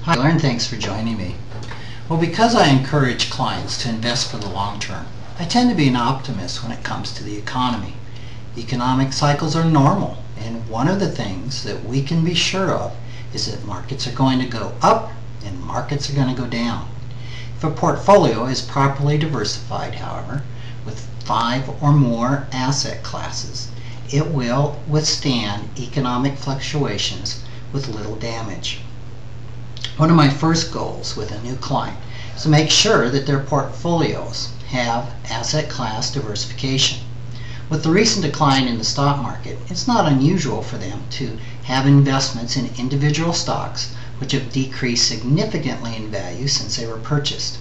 Hi, and thanks for joining me. Well, because I encourage clients to invest for the long term, I tend to be an optimist when it comes to the economy. Economic cycles are normal, and one of the things that we can be sure of is that markets are going to go up and markets are going to go down. If a portfolio is properly diversified, however, with 5 or more asset classes, it will withstand economic fluctuations with little damage. One of my first goals with a new client is to make sure that their portfolios have asset class diversification. With the recent decline in the stock market, it's not unusual for them to have investments in individual stocks which have decreased significantly in value since they were purchased.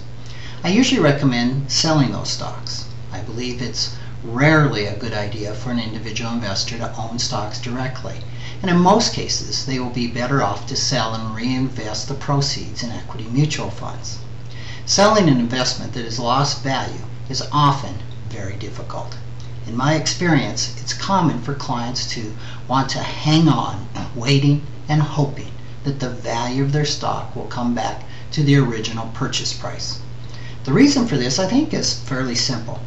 I usually recommend selling those stocks. I believe it's rarely a good idea for an individual investor to own stocks directly, and in most cases they will be better off to sell and reinvest the proceeds in equity mutual funds. Selling an investment that has lost value is often very difficult. In my experience, it's common for clients to want to hang on, waiting and hoping that the value of their stock will come back to the original purchase price. The reason for this, I think, is fairly simple.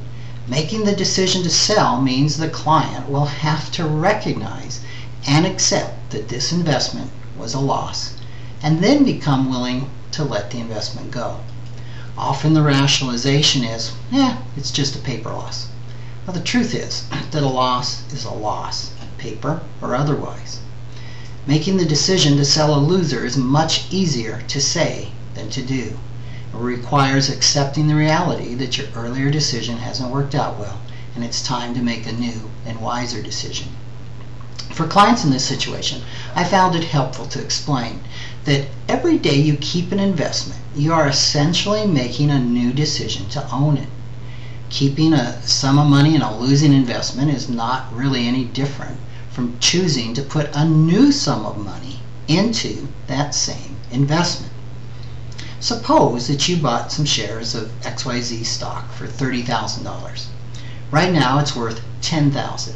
Making the decision to sell means the client will have to recognize and accept that this investment was a loss, and then become willing to let the investment go. Often the rationalization is, it's just a paper loss. Well, the truth is that a loss is a loss, paper or otherwise. Making the decision to sell a loser is much easier to say than to do. It requires accepting the reality that your earlier decision hasn't worked out well, and it's time to make a new and wiser decision. For clients in this situation, I found it helpful to explain that every day you keep an investment, you are essentially making a new decision to own it. Keeping a sum of money in a losing investment is not really any different from choosing to put a new sum of money into that same investment. Suppose that you bought some shares of XYZ stock for $30,000. Right now it's worth $10,000.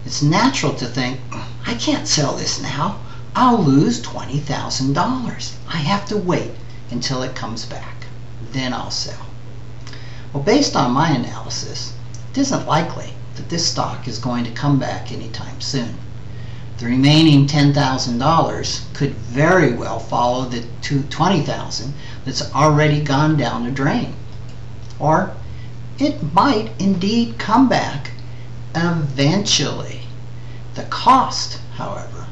It's natural to think, I can't sell this now. I'll lose $20,000. I have to wait until it comes back. Then I'll sell. Well, based on my analysis, it isn't likely that this stock is going to come back anytime soon. The remaining $10,000 could very well follow the $20,000 that's already gone down the drain. Or it might indeed come back eventually. The cost, however,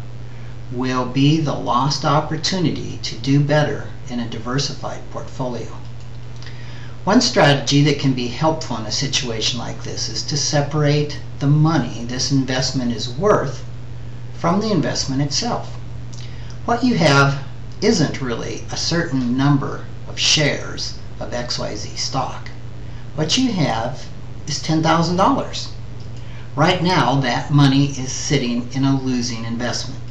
will be the lost opportunity to do better in a diversified portfolio. One strategy that can be helpful in a situation like this is to separate the money this investment is worth from the investment itself. What you have isn't really a certain number of shares of XYZ stock. What you have is $10,000. Right now, that money is sitting in a losing investment.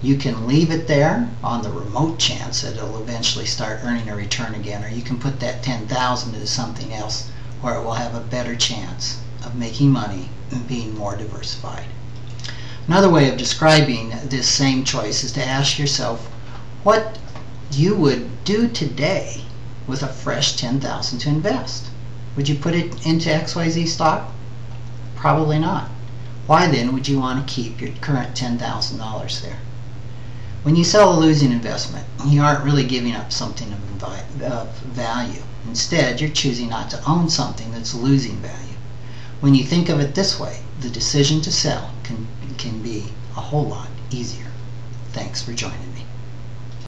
You can leave it there on the remote chance that it'll eventually start earning a return again, or you can put that $10,000 into something else where it will have a better chance of making money and being more diversified. Another way of describing this same choice is to ask yourself what you would do today with a fresh $10,000 to invest. Would you put it into XYZ stock? Probably not. Why then would you want to keep your current $10,000 there? When you sell a losing investment, you aren't really giving up something of value. Instead, you're choosing not to own something that's losing value. When you think of it this way, the decision to sell can be a whole lot easier. Thanks for joining me.